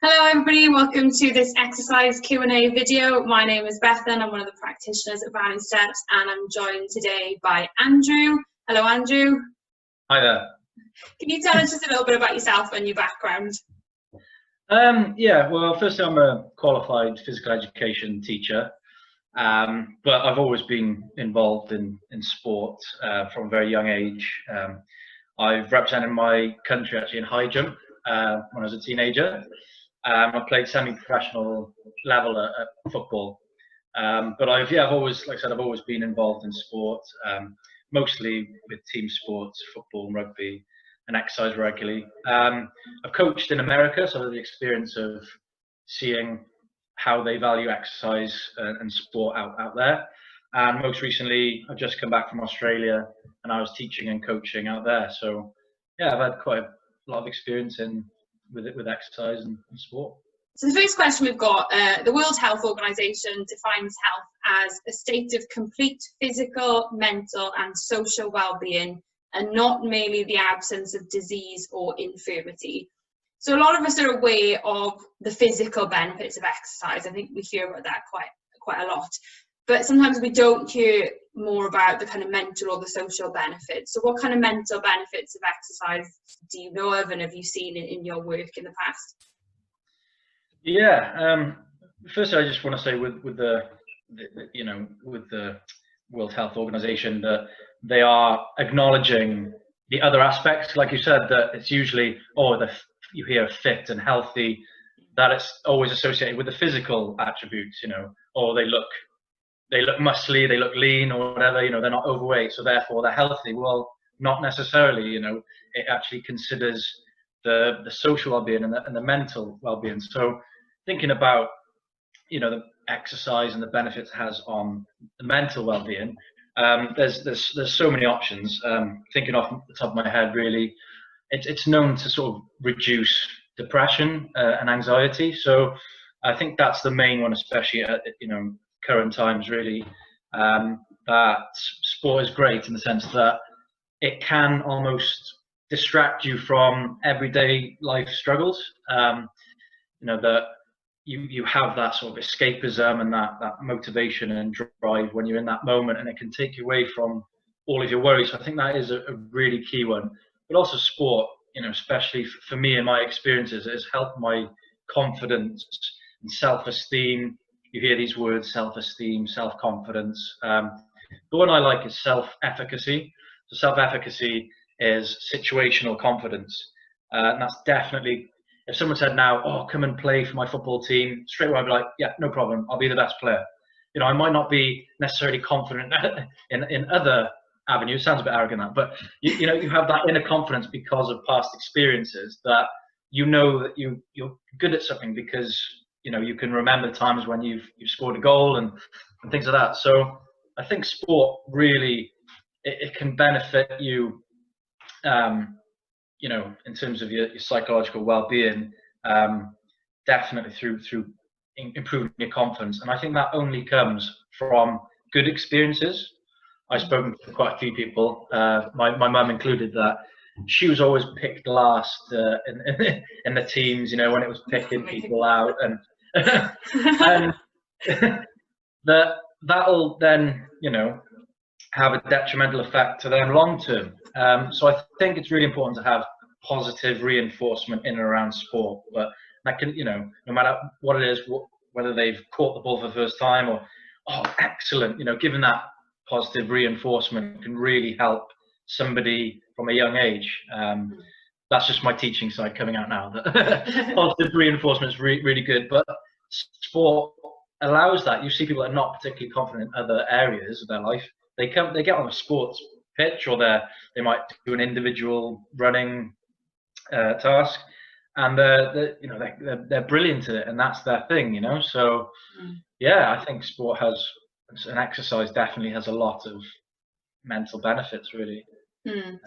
Hello everybody, welcome to this exercise Q&A video. My name is Bethan, I'm one of the practitioners at Value Steps and I'm joined today by Andrew. Hello Andrew. Hi there. Can you tell us just a little bit about yourself and your background? Yeah, well, firstly, I'm a qualified physical education teacher, but I've always been involved in sport from a very young age. I've represented my country actually in high jump when I was a teenager. I played semi-professional level at football, but I've always, like I said, I've always been involved in sport, mostly with team sports, football and rugby, and exercise regularly. I've coached in America, so I have the experience of seeing how they value exercise and sport out there. And most recently, I've just come back from Australia, and I was teaching and coaching out there. So yeah, I've had quite a lot of experience with exercise and sport. So the first question we've got, the World Health Organization defines health as a state of complete physical, mental and social well-being, and not merely the absence of disease or infirmity. So a lot of us are aware of the physical benefits of exercise. I think we hear about that quite a lot, but sometimes we don't hear more about the kind of mental or the social benefits. So what kind of mental benefits of exercise do you know of and have you seen in your work in the past? Yeah, firstly, I just want to say with the World Health Organization that they are acknowledging the other aspects, like you said, that it's usually you hear fit and healthy, that it's always associated with the physical attributes, or they look muscly, they look lean or whatever, they're not overweight, so therefore they're healthy. Well, not necessarily, it actually considers the social well-being and the mental well-being. So thinking about, the exercise and the benefits it has on the mental well-being, there's so many options. Thinking off the top of my head, really, it's known to sort of reduce depression and anxiety. So I think that's the main one, especially at current times, really. That sport is great in the sense that it can almost distract you from everyday life struggles. That you have that sort of escapism and that motivation and drive when you're in that moment, and it can take you away from all of your worries. So I think that is a really key one. But also sport, especially for me and my experiences, has helped my confidence and self-esteem. You hear these words, self-esteem, self-confidence. The one I like is self-efficacy. So self-efficacy is situational confidence. And that's definitely, if someone said now, oh, come and play for my football team, straight away I'd be like, yeah, no problem, I'll be the best player. I might not be necessarily confident in other avenues, sounds a bit arrogant that, but you have that inner confidence because of past experiences, that that you're good at something because you can remember times when you've scored a goal and things like that. So I think sport really it can benefit you, in terms of your psychological well-being, definitely through improving your confidence. And I think that only comes from good experiences. I've spoken to quite a few people, my mum included, that she was always picked last in the teams, when it was picking people out, and and that'll then have a detrimental effect to them long term. So I think it's really important to have positive reinforcement in and around sport, but that can, no matter what it is, whether they've caught the ball for the first time or, oh, excellent, giving that positive reinforcement can really help somebody from a young age. That's just my teaching side coming out now. That positive reinforcement is really good, but sport allows that. You see people that are not particularly confident in other areas of their life. They get on a sports pitch, or they might do an individual running task, and they're brilliant at it, and that's their thing, So yeah, I think sport and exercise definitely has a lot of mental benefits, really.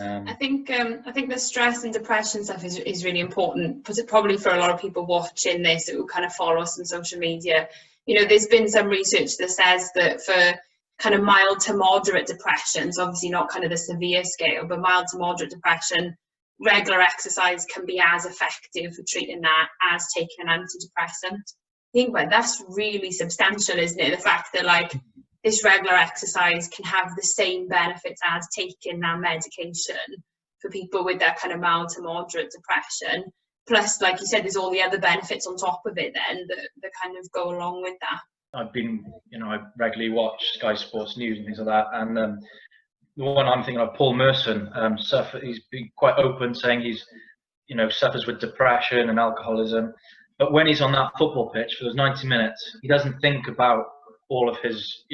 I think the stress and depression stuff is really important, probably for a lot of people watching this who kind of follow us on social media. There's been some research that says that for kind of mild to moderate depression, so obviously not kind of the severe scale, but mild to moderate depression, regular exercise can be as effective for treating that as taking an antidepressant. Think about it, that's really substantial, isn't it? The fact that like this regular exercise can have the same benefits as taking that medication for people with that kind of mild to moderate depression. Plus, like you said, there's all the other benefits on top of it then that kind of go along with that. I've been, I regularly watch Sky Sports News and things like that, and the one I'm thinking of, Paul Merson, he's been quite open, saying he's, suffers with depression and alcoholism, but when he's on that football pitch for those 90 minutes, he doesn't think about all of his,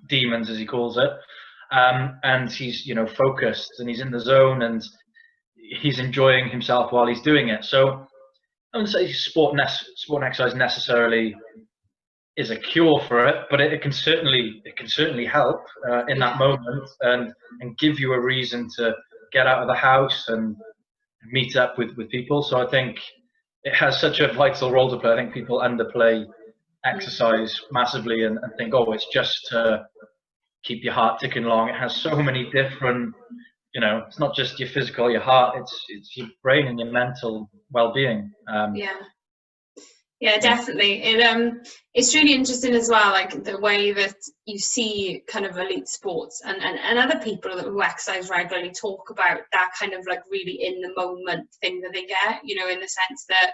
demons, as he calls it, and he's, focused, and he's in the zone, and he's enjoying himself while he's doing it. So I wouldn't say sport and exercise necessarily is a cure for it, but it can certainly help in that moment and give you a reason to get out of the house and meet up with people. So I think it has such a vital role to play. I think people underplay exercise massively and think, oh, it's just to keep your heart ticking along. It has so many different, it's not just your physical, your heart, it's your brain and your mental well-being. Yeah, definitely. It's really interesting as well, like the way that you see kind of elite sports and other people who exercise regularly talk about that kind of like really in the moment thing that they get, in the sense that,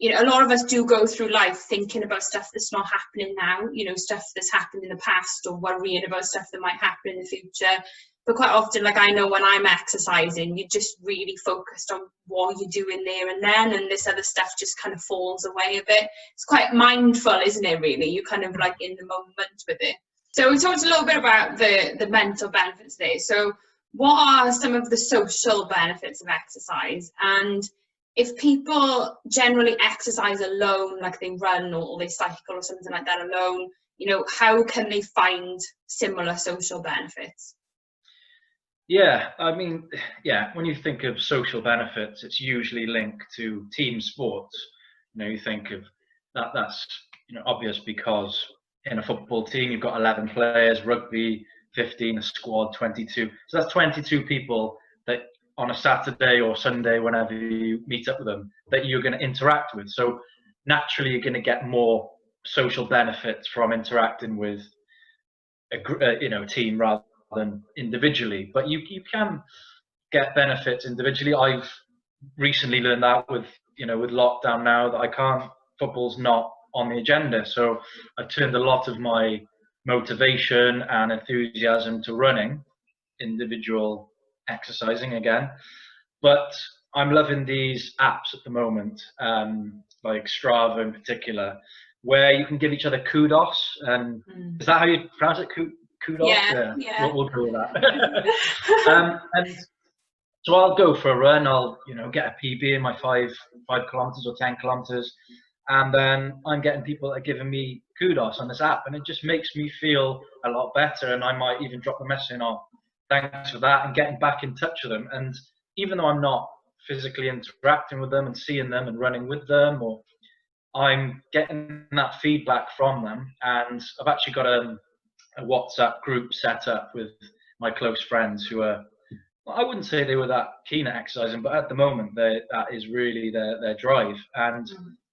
a lot of us do go through life thinking about stuff that's not happening now, stuff that's happened in the past, or worrying about stuff that might happen in the future. But quite often, like I know when I'm exercising, you're just really focused on what you're doing there and then, and this other stuff just kind of falls away a bit. It's quite mindful, isn't it, really? You're kind of like in the moment with it. So we talked a little bit about the mental benefits there. So what are some of the social benefits of exercise? And if people generally exercise alone, like they run or they cycle or something like that alone, how can they find similar social benefits? Yeah, I mean, when you think of social benefits, it's usually linked to team sports. You think of that's obvious, because in a football team you've got 11 players, rugby 15, a squad 22. So that's 22 people that on a Saturday or Sunday, whenever you meet up with them, that you're going to interact with. So naturally you're going to get more social benefits from interacting with a team rather than individually, but you can get benefits individually. I've recently learned that with lockdown now, that football's not on the agenda, so I've turned a lot of my motivation and enthusiasm to running, individual exercising again. But I'm loving these apps at the moment, like Strava in particular, where you can give each other kudos. And is that how you pronounce it? Kudos? Yeah. We'll go with that. And so I'll go for a run. I'll get a PB in my 5 kilometers or 10 kilometers, and then I'm getting people that are giving me kudos on this app, and it just makes me feel a lot better. And I might even drop a message in, "Oh, thanks for that," and getting back in touch with them. And even though I'm not physically interacting with them and seeing them and running with them, or I'm getting that feedback from them. And I've actually got a WhatsApp group set up with my close friends who are, I wouldn't say they were that keen at exercising, but at the moment that is really their drive, and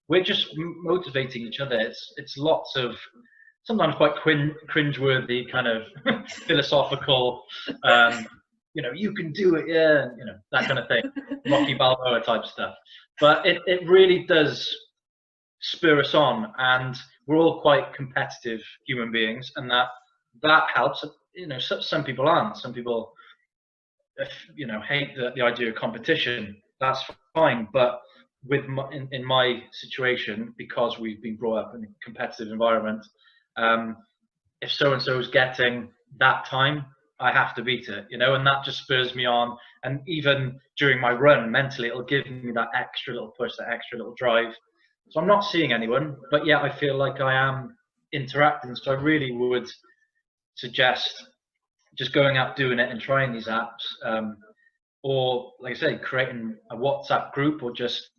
we're just motivating each other. It's lots of sometimes quite cringeworthy kind of philosophical, you can do it, that kind of thing, Rocky Balboa type stuff. But it really does spur us on, and we're all quite competitive human beings, and that helps. Some people aren't. Some people, hate the idea of competition. That's fine. But in my situation, because we've been brought up in a competitive environment, if so and so is getting that time, I have to beat it. And that just spurs me on. And even during my run, mentally, it'll give me that extra little push, that extra little drive. So I'm not seeing anyone, but yeah, I feel like I am interacting. So I really would suggest just going out, doing it, and trying these apps, or like I say, creating a WhatsApp group, or just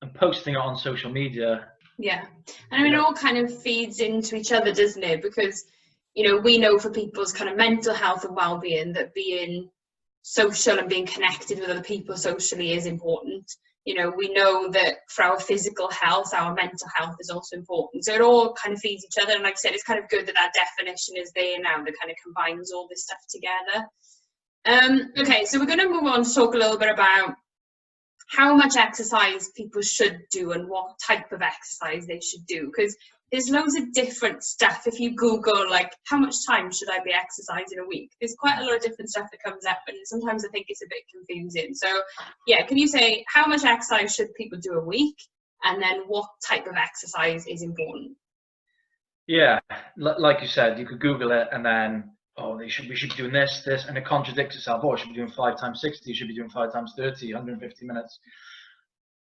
and posting it on social media. Yeah, and I mean, it all kind of feeds into each other, doesn't it? Because we know for people's kind of mental health and well-being that being social and being connected with other people socially is important. You know, we know that for our physical health, our mental health is also important. So it all kind of feeds each other. And like I said, it's kind of good that that definition is there now that kind of combines all this stuff together. Okay, so we're going to move on to talk a little bit about how much exercise people should do and what type of exercise they should do, because there's loads of different stuff. If you Google, like, how much time should I be exercising a week, there's quite a lot of different stuff that comes up, and sometimes I think it's a bit confusing. So yeah, can you say how much exercise should people do a week, and then what type of exercise is important? Yeah, like you said, you could Google it and then, oh, we should be doing this, and it contradicts itself. Oh, I should be doing 5 times 60, you should be doing 5 times 30, 150 minutes.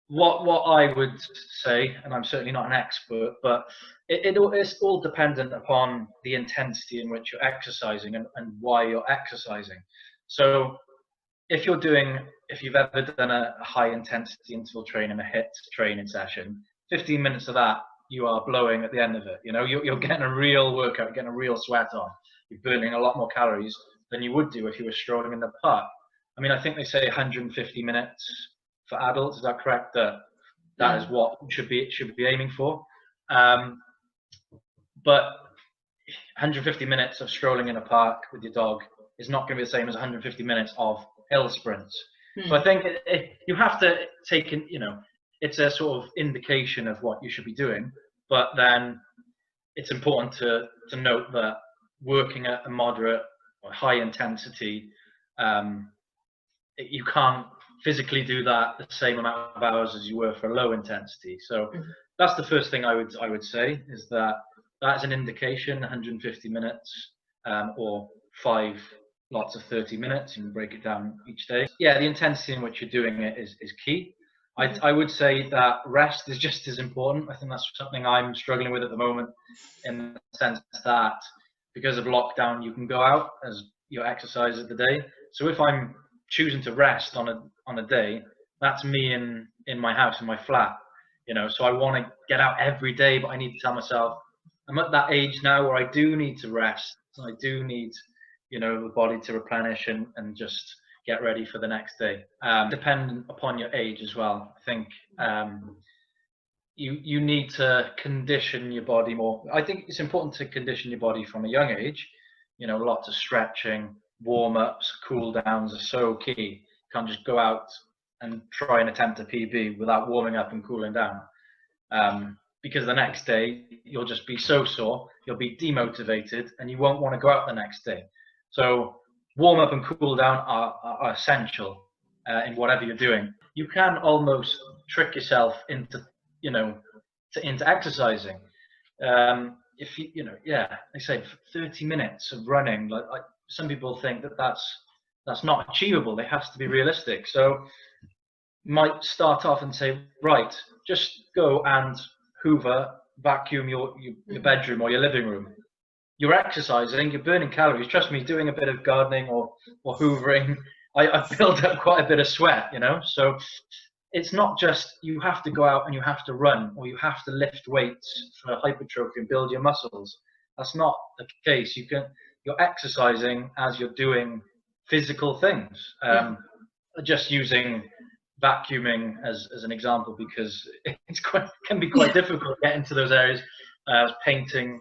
What I would say, and I'm certainly not an expert, but it's all dependent upon the intensity in which you're exercising and why you're exercising. So if you've ever done a high intensity interval training, a HIIT training session, 15 minutes of that, you are blowing at the end of it. You know, you're getting a real workout, getting a real sweat on. You're burning a lot more calories than you would do if you were strolling in the park. I mean, I think they say 150 minutes for adults. Is that correct? That is what should be aiming for. But 150 minutes of strolling in a park with your dog is not going to be the same as 150 minutes of hill sprints. So I think you have to take in, you know, it's a sort of indication of what you should be doing, but then it's important to note that working at a moderate or high intensity, you can't physically do that the same amount of hours as you were for low intensity. So that's the first thing I would say, is that is an indication. 150 minutes or 5 lots of 30 minutes, you can break it down each day. Yeah, the intensity in which you're doing it is key. I would say that rest is just as important. I think that's something I'm struggling with at the moment, in the sense that because of lockdown, you can go out as your exercise of the day. So if I'm choosing to rest on a day, that's me in my house, in my flat, you know. So I want to get out every day, but I need to tell myself I'm at that age now where I do need to rest. I do need, you know, the body to replenish and just get ready for the next day. Dependent upon your age as well. I think you need to condition your body more. I think it's important to condition your body from a young age. You know, lots of stretching, warm-ups, cool downs are so key. You can't just go out and try and attempt a PB without warming up and cooling down, because the next day you'll just be so sore, you'll be demotivated, and you won't want to go out the next day. So warm up and cool down are essential in whatever you're doing. You can almost trick yourself into, you know, into exercising. If you know, yeah, they say 30 minutes of running. Like some people think that's not achievable. It has to be realistic. So you might start off and say, right, just go and hoover, vacuum your bedroom or your living room. You're exercising, you're burning calories. Trust me, doing a bit of gardening or hoovering, I build up quite a bit of sweat, you know. So it's not just you have to go out and you have to run or you have to lift weights for hypertrophy and build your muscles. That's not the case. You're exercising as you're doing physical things. Just using vacuuming as an example, because can be quite difficult to get into those areas. Painting,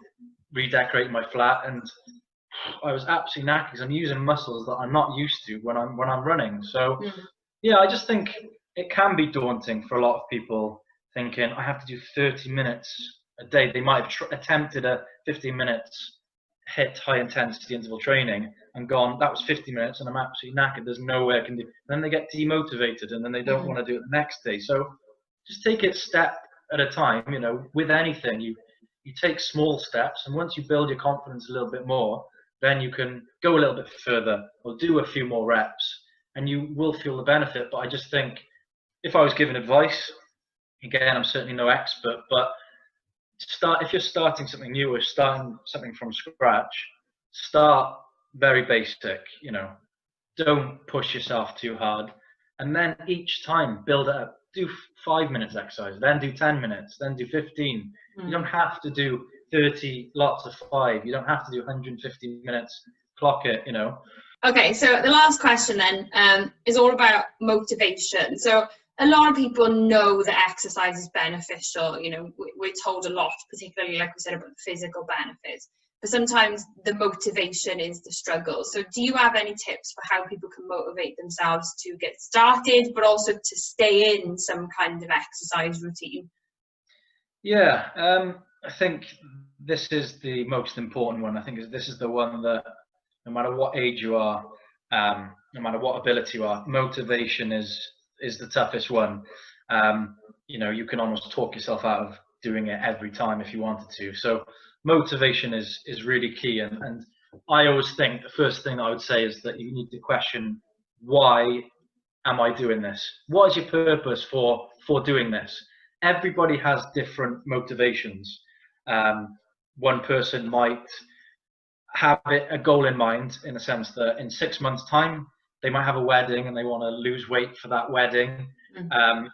redecorating my flat, and I was absolutely knackered because I'm using muscles that I'm not used to when I'm running. So yeah, I just think it can be daunting for a lot of people, thinking I have to do 30 minutes a day. They might have attempted a 15 minutes HIIT, high intensity interval training, and gone, that was 50 minutes and I'm absolutely knackered, there's no way I can do it. Then they get demotivated and then they don't want to do it the next day. So just take it step at a time. You know, with anything, you take small steps, and once you build your confidence a little bit more, then you can go a little bit further or do a few more reps, and you will feel the benefit. But I just think, if I was given advice, again, I'm certainly no expert, but if you're starting something new or starting something from scratch, start very basic. You know, don't push yourself too hard, and then each time build it up. Do 5 minutes exercise, then do 10 minutes, then do 15. You don't have to do 30 lots of 5. You don't have to do 150 minutes, clock it, you know. Okay, so the last question then is all about motivation. So a lot of people know that exercise is beneficial. You know, we're told a lot, particularly like we said about the physical benefits. But sometimes the motivation is the struggle. So do you have any tips for how people can motivate themselves to get started, but also to stay in some kind of exercise routine? Yeah, I think this is the most important one. I think this is the one that no matter what age you are, no matter what ability you are, motivation is the toughest one. You know, you can almost talk yourself out of doing it every time if you wanted to. So motivation is really key. And I always think the first thing I would say is that you need to question, why am I doing this? What is your purpose for doing this? Everybody has different motivations. One person might have a goal in mind, in the sense that in 6 months' time they might have a wedding and they want to lose weight for that wedding.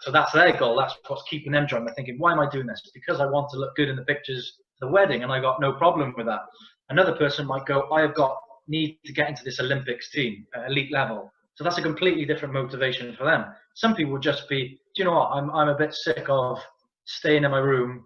So that's their goal. That's what's keeping them drawing. They're thinking, why am I doing this? Because I want to look good in the pictures of the wedding, and I got no problem with that. Another person might go, need to get into this Olympics team at elite level. So that's a completely different motivation for them. Some people would just be, do you know what? I'm a bit sick of staying in my room,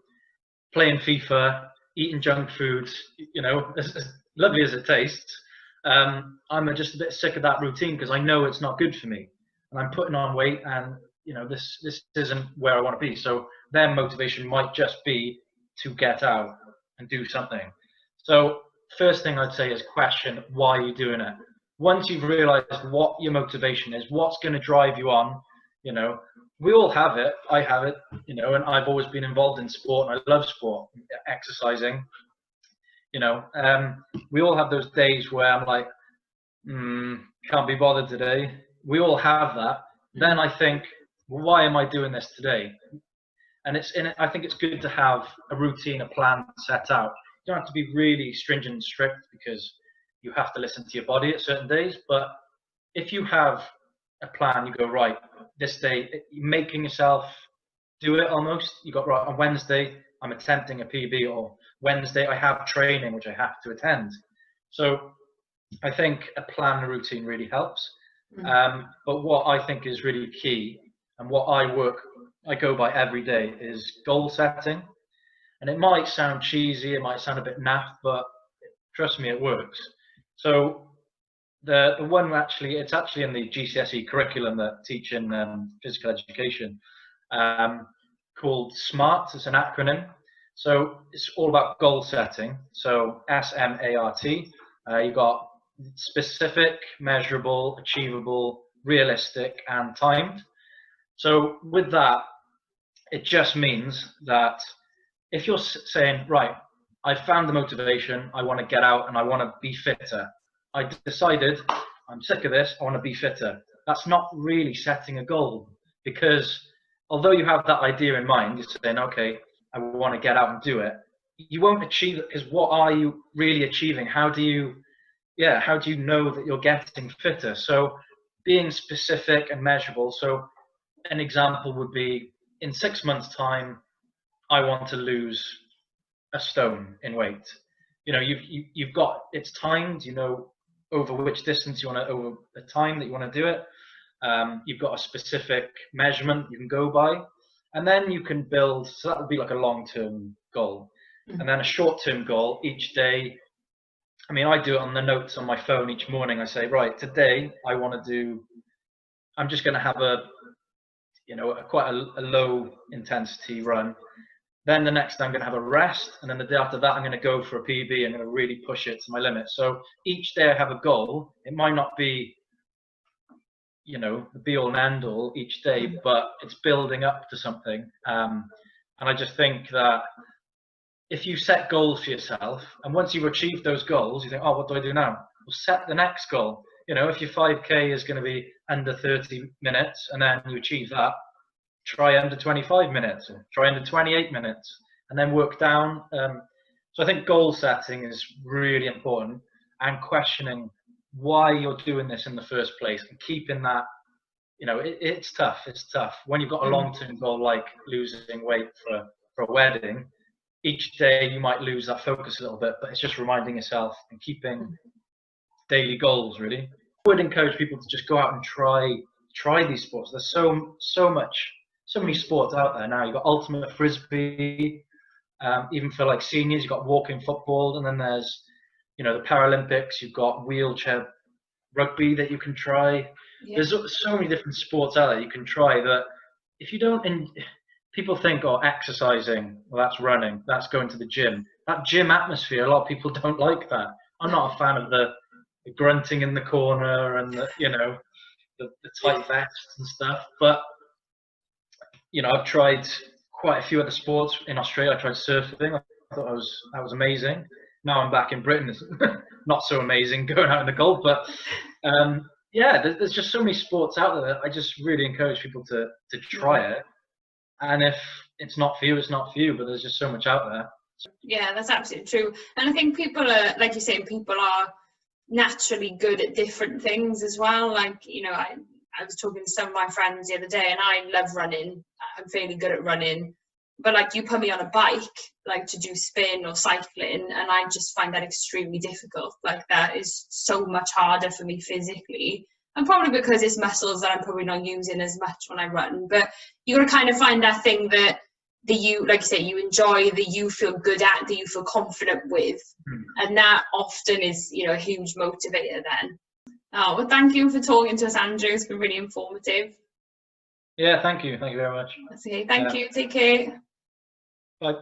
playing FIFA, eating junk foods. You know, as lovely as it tastes, I'm just a bit sick of that routine because I know it's not good for me, and I'm putting on weight, and you know, this isn't where I want to be. So their motivation might just be to get out and do something. So first thing I'd say is question, why are you doing it? Once you've realized what your motivation is, what's going to drive you on, you know, we all have it. I have it, you know, and I've always been involved in sport, and I love sport, exercising. You know, we all have those days where I'm like, can't be bothered today. We all have that. Then I think, well, why am I doing this today? And I think it's good to have a routine, a plan set out. You don't have to be really stringent and strict because you have to listen to your body at certain days. But if you have a plan, you go, right, this day, making yourself do it almost. You got, right, on Wednesday, I'm attempting a PB, or Wednesday, I have training, which I have to attend. So I think a plan and routine really helps. But what I think is really key, and what I go by every day, is goal setting. And it might sound cheesy, it might sound a bit naff, but trust me, it works. So the one it's actually in the GCSE curriculum that teach in physical education, called SMART. It's an acronym. So it's all about goal setting. So SMART. You've got specific, measurable, achievable, realistic, and timed. So with that, it just means that if you're saying, right, I found the motivation, I want to get out and I want to be fitter. I decided I'm sick of this, I want to be fitter. That's not really setting a goal, because although you have that idea in mind, you're saying, okay, I want to get out and do it. You won't achieve it, because what are you really achieving? How do you know that you're getting fitter? So being specific and measurable. So an example would be, in 6 months' time, I want to lose a stone in weight. You know, you've got, it's timed, you know, over which distance you want to, over the time that you want to do it. You've got a specific measurement you can go by, and then you can build. So that would be like a long-term goal, and then a short-term goal each day. I mean, I do it on the notes on my phone each morning. I say, right, today I want to do, I'm just going to have quite a low intensity run. Then the next day I'm going to have a rest, and then the day after that I'm going to go for a PB. I'm going to really push it to my limit. So each day I have a goal. It might not be, you know, the be all and end all each day, but it's building up to something. And I just think that if you set goals for yourself, and once you've achieved those goals, you think, oh, what do I do now? Well, set the next goal. You know, if your 5K is going to be under 30 minutes, and then you achieve that, try under 25 minutes, or try under 28 minutes, and then work down. So I think goal setting is really important, and questioning why you're doing this in the first place, and keeping that, you know, it's tough. It's tough when you've got a long-term goal like losing weight for a wedding. Each day you might lose that focus a little bit, but it's just reminding yourself and keeping daily goals, really. would encourage people to just go out and try these sports. There's so many sports out there now. You've got ultimate frisbee, even for like seniors, you've got walking football, and then there's, you know, the Paralympics. You've got wheelchair rugby that you can try. Yeah. There's so many different sports out there you can try that if you don't. People think, oh, exercising, well, that's running, that's going to the gym. That gym atmosphere, a lot of people don't like that. I'm not a fan of the grunting in the corner and the, you know, the tight vests and stuff. But, you know, I've tried quite a few other sports in Australia. I tried surfing. I thought that was amazing. Now I'm back in Britain. It's not so amazing going out in the Gulf. But yeah, there's just so many sports out there that I just really encourage people to try it. And if it's not for you, it's not for you. But there's just so much out there. Yeah, that's absolutely true. And I think people are, like you say, people are naturally good at different things as well. Like, you know, I was talking to some of my friends the other day, and I love running. I'm fairly good at running. But like, you put me on a bike, like to do spin or cycling, and I just find that extremely difficult. Like, that is so much harder for me physically. And probably because it's muscles that I'm probably not using as much when I run. But you got to kind of find that thing that you, like you say, you enjoy, that you feel good at, that you feel confident with. And that often is, you know, a huge motivator then. Oh, well, thank you for talking to us, Andrew. It's been really informative. Yeah, thank you. Thank you very much. That's okay. Thank you. Take care. Bye.